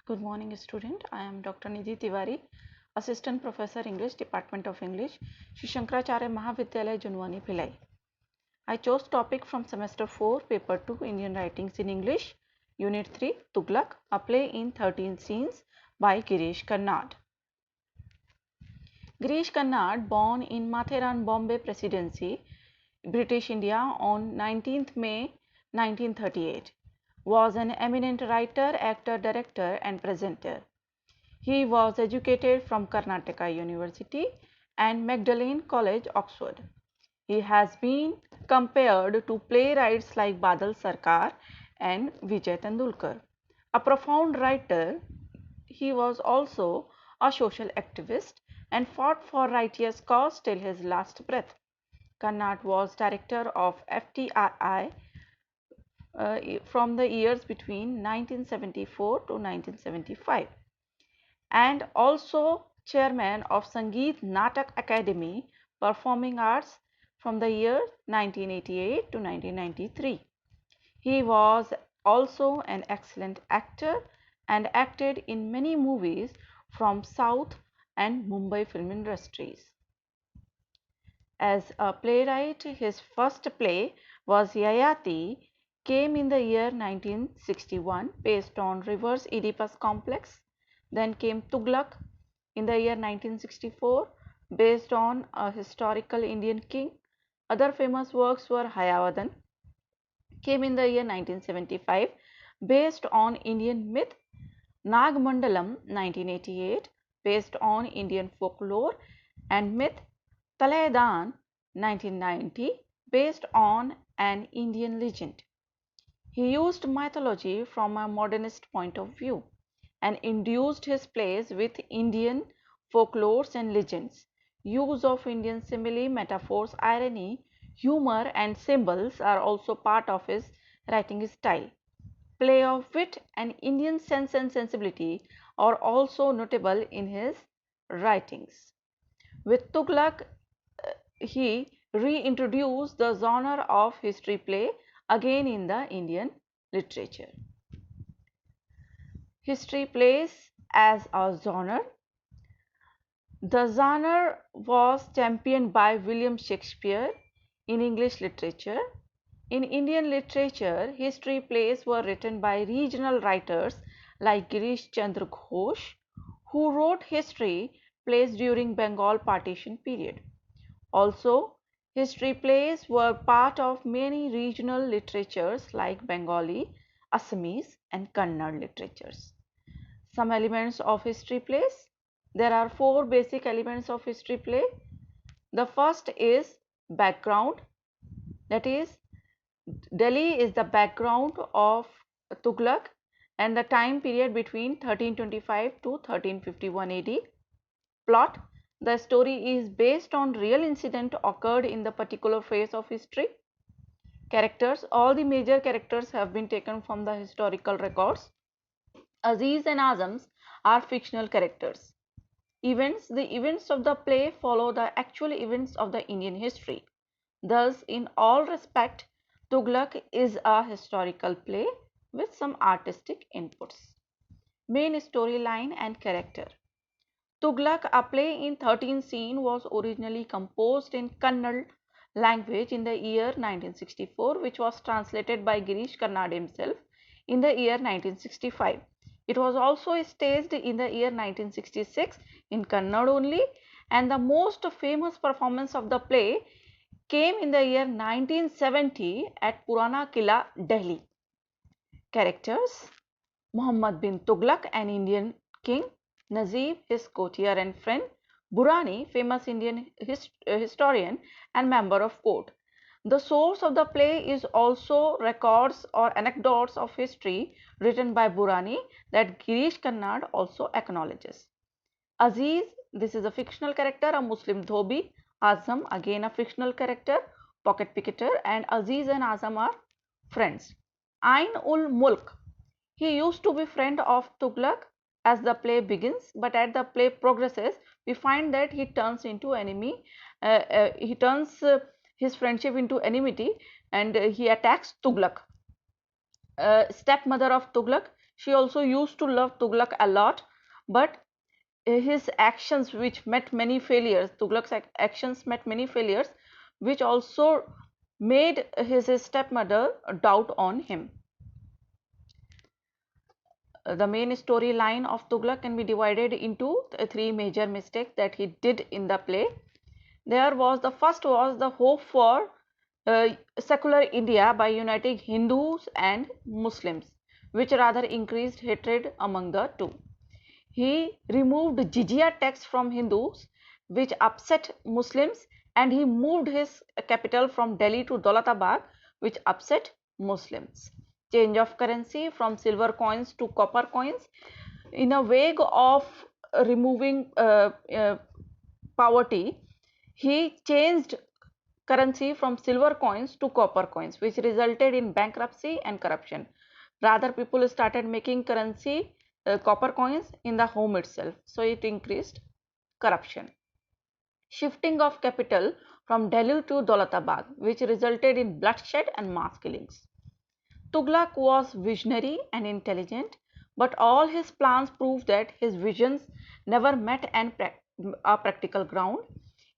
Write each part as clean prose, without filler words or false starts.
Good morning, student. I am Dr. Nidhi Tiwari, Assistant Professor English, Department of English, Shri Shankaracharya Mahavidyalaya, Junwani, Bhilai. I chose topic from semester 4, paper 2, Indian Writings in English, unit 3, Tughlaq, a play in 13 scenes by Girish Karnad. Girish Karnad, born in Matheran, Bombay Presidency, British India on 19th May 1938, was an eminent writer, actor, director and presenter. He was educated from Karnataka University and Magdalene College, Oxford. He has been compared to playwrights like Badal Sarkar and Vijay Tendulkar. A profound writer, he was also a social activist and fought for righteous cause till his last breath. Karnad was director of FTRI from the years between 1974 to 1975 and also chairman of Sangeet Natak Academy Performing Arts from the year 1988 to 1993. He was also an excellent actor and acted in many movies from South and Mumbai film industries. As a playwright, his first play was Yayati, came in the year 1961 based on reverse Oedipus complex. Then came Tughlaq in the year 1964 based on a historical Indian king. Other famous works were Hayawadan, came in the year 1975 based on Indian myth. Nagmandalam 1988 based on Indian folklore and myth. Talaidan 1990 based on an Indian legend. He used mythology from a modernist point of view and induced his plays with Indian folklores and legends. Use of Indian simile, metaphors, irony, humor and symbols are also part of his writing style. Play of wit and Indian sense and sensibility are also notable in his writings. With Tughlaq, he reintroduced the genre of history play again in the Indian literature. History plays as a genre. The genre was championed by William Shakespeare in English literature. In Indian literature, history plays were written by regional writers like Girish Chandra Ghosh, who wrote history plays during Bengal partition period. Also, history plays were part of many regional literatures like Bengali, Assamese and Kannada literatures. Some elements of history plays. There are 4 basic elements of history play. The first is background, that is Delhi is the background of Tughlaq and the time period between 1325 to 1351 AD. Plot: the story is based on real incident occurred in the particular phase of history. Characters: all the major characters have been taken from the historical records. Aziz and Azams are fictional characters. Events: the events of the play follow the actual events of the Indian history. Thus, in all respect, Tughlaq is a historical play with some artistic inputs. Main storyline and character. Tughlaq, a play in 13 scenes, was originally composed in Kannada language in the year 1964, which was translated by Girish Karnad himself in the year 1965. It was also staged in the year 1966 in Kannada only, and the most famous performance of the play came in the year 1970 at Purana Killa, Delhi. Characters: Muhammad bin Tughlaq, an Indian king; Najib, his courtier and friend; Burani, famous Indian historian and member of court. The source of the play is also records or anecdotes of history written by Burani that Girish Karnad also acknowledges. Aziz, this is a fictional character, a Muslim Dhobi. Azam, again a fictional character, pocket picketer, and Aziz and Azam are friends. Ain ul Mulk, he used to be friend of Tughlaq as the play begins, but as the play progresses, we find that he turns into enemy. He turns his friendship into enmity and he attacks Tughlaq. Stepmother of Tughlaq, She also used to love Tughlaq a lot, but his actions which met many failures, Tughlaq's actions met many failures, which also made his stepmother doubt on him. The main storyline of Tughlaq can be divided into three major mistakes that he did in the play. There was the first was the hope for secular India by uniting Hindus and Muslims, which rather increased hatred among the two. He removed jizya tax from Hindus, which upset Muslims, and he moved his capital from Delhi to Daulatabad, which upset Muslims. Change of currency from silver coins to copper coins. In a wave of removing poverty, he changed currency from silver coins to copper coins, which resulted in bankruptcy and corruption. Rather, people started making currency, copper coins, in the home itself. So it increased corruption. Shifting of capital from Delhi to Daulatabad, which resulted in bloodshed and mass killings. Tughlaq was visionary and intelligent, but all his plans proved that his visions never met a practical ground.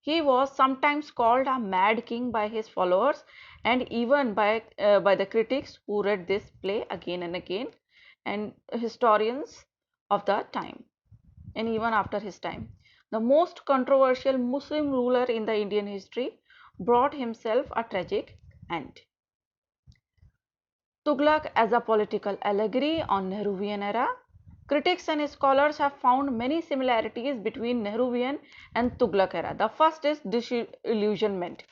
He was sometimes called a mad king by his followers and even by the critics who read this play again and again, and historians of the time, and even after his time. The most controversial Muslim ruler in the Indian history brought himself a tragic end. Tughlaq as a political allegory on Nehruvian era. Critics and scholars have found many similarities between Nehruvian and Tughlaq era. The first is disillusionment.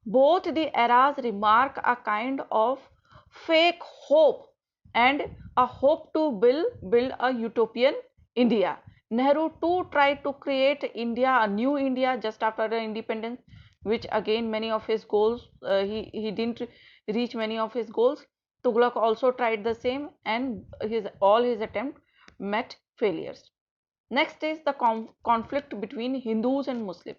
Both the eras remark a kind of fake hope and a hope to build a utopian India. Nehru too tried to create India, a new India just after the independence, which again many of his goals, he didn't reach many of his goals. Tughlaq also tried the same, and all his attempts met failures. Next is the conflict between Hindus and Muslims.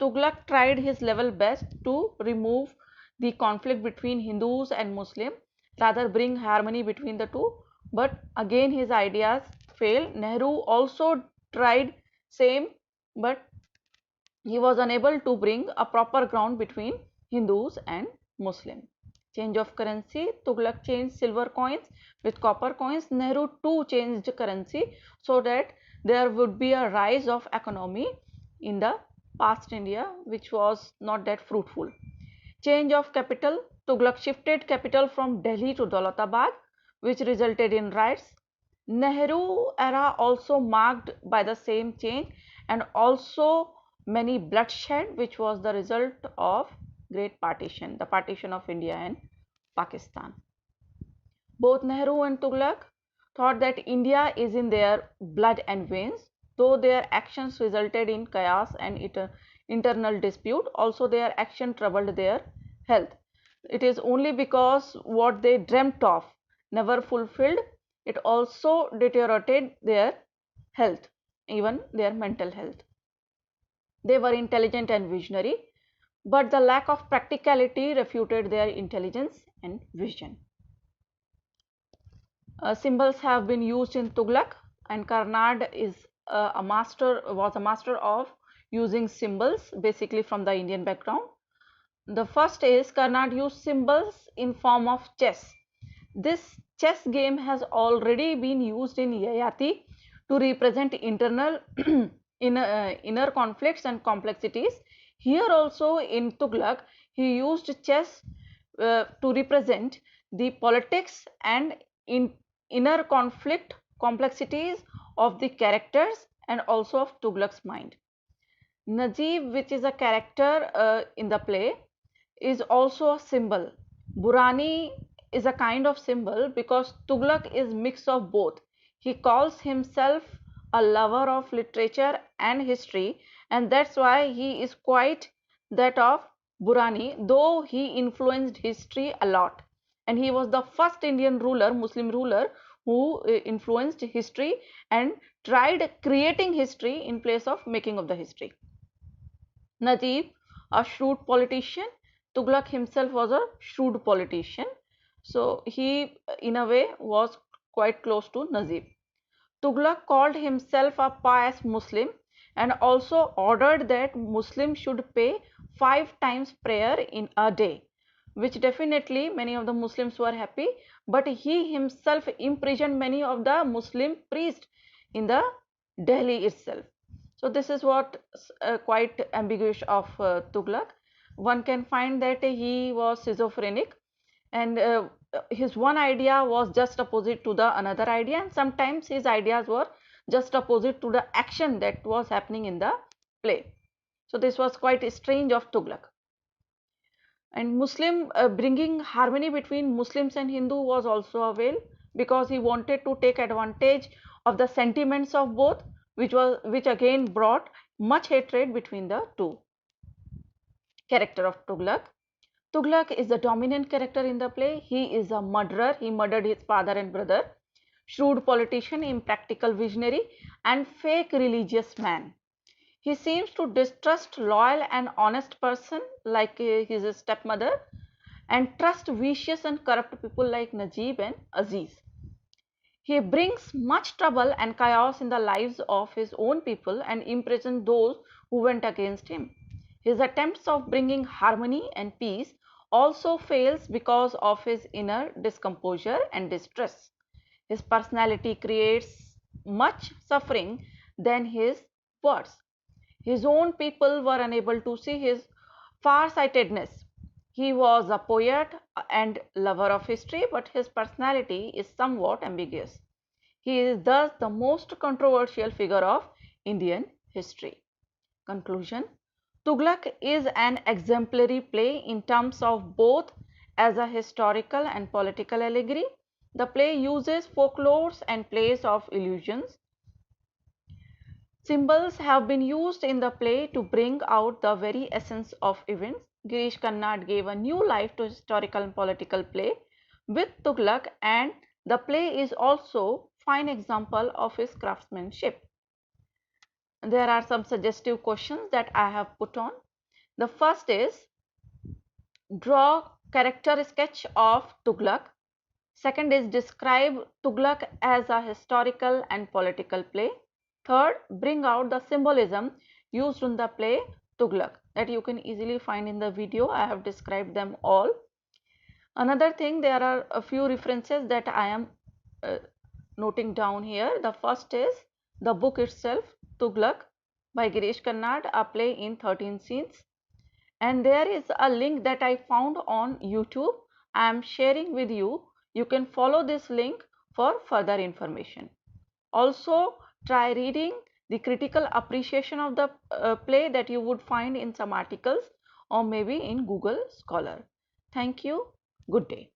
Tughlaq tried his level best to remove the conflict between Hindus and Muslims, rather bring harmony between the two, but again his ideas failed. Nehru also tried same, but he was unable to bring a proper ground between Hindus and Muslims. Change of currency. Tughlaq changed silver coins with copper coins. Nehru too changed currency so that there would be a rise of economy in the past India, which was not that fruitful. Change of capital. Tughlaq shifted capital from Delhi to Daulatabad, which resulted in riots. Nehru era also marked by the same change and also many bloodshed, which was the result of Great Partition, the partition of India and Pakistan. Both Nehru and Tughlaq thought that India is in their blood and veins, though their actions resulted in chaos and internal dispute. Also, their action troubled their health. It is only because what they dreamt of never fulfilled, it also deteriorated their health, even their mental health. They were intelligent and visionary, but the lack of practicality refuted their intelligence and vision. Symbols have been used in Tughlaq, and Karnad was a master of using symbols, basically from the Indian background. The first is Karnad used symbols in form of chess. This chess game has already been used in Yayati to represent internal inner conflicts and complexities. Here also in Tughlaq, he used chess to represent the politics and inner conflict complexities of the characters and also of Tughlaq's mind. Najib, which is a character in the play, is also a symbol. Burani is a kind of symbol because Tughlaq is mix of both. He calls himself a lover of literature and history, and that's why he is quite that of Burani, though he influenced history a lot. And he was the first Indian ruler, Muslim ruler, who influenced history and tried creating history in place of making of the history. Najib, a shrewd politician. Tughlaq himself was a shrewd politician. So he, in a way, was quite close to Najib. Tughlaq called himself a pious Muslim and also ordered that Muslims should pay 5 times prayer in a day, which definitely many of the Muslims were happy, but he himself imprisoned many of the Muslim priests in the Delhi itself. So this is what quite ambiguous of Tughlaq. One can find that he was schizophrenic, and his one idea was just opposite to the another idea, and sometimes his ideas were just opposite to the action that was happening in the play. So this was quite strange of Tughlaq. And Muslim bringing harmony between Muslims and Hindu was also a veil, because he wanted to take advantage of the sentiments of both, which again brought much hatred between the two. Character of Tughlaq. Tughlaq is the dominant character in the play. He is a murderer. He murdered his father and brother. Shrewd politician, impractical visionary, and fake religious man. He seems to distrust loyal and honest person like his stepmother, and trust vicious and corrupt people like Najib and Aziz. He brings much trouble and chaos in the lives of his own people and imprisons those who went against him. His attempts of bringing harmony and peace also fails because of his inner discomposure and distress. His personality creates much suffering than his words. His own people were unable to see his far-sightedness. He was a poet and lover of history, but his personality is somewhat ambiguous. He is thus the most controversial figure of Indian history. Conclusion. Tughlaq is an exemplary play in terms of both as a historical and political allegory. The play uses folklores and plays of illusions. Symbols have been used in the play to bring out the very essence of events. Girish Karnad gave a new life to historical and political play with Tughlaq, and the play is also a fine example of his craftsmanship. There are some suggestive questions that I have put on. The first is, draw character sketch of Tughlaq. Second is, describe Tughlaq as a historical and political play. Third, bring out the symbolism used in the play Tughlaq, that you can easily find in the video. I have described them all. Another thing, there are a few references that I am noting down here. The first is the book itself, Tughlaq by Girish Karnad, a play in 13 scenes. And there is a link that I found on YouTube. I am sharing with you. You can follow this link for further information. Also, try reading the critical appreciation of the play that you would find in some articles or maybe in Google Scholar. Thank you. Good day.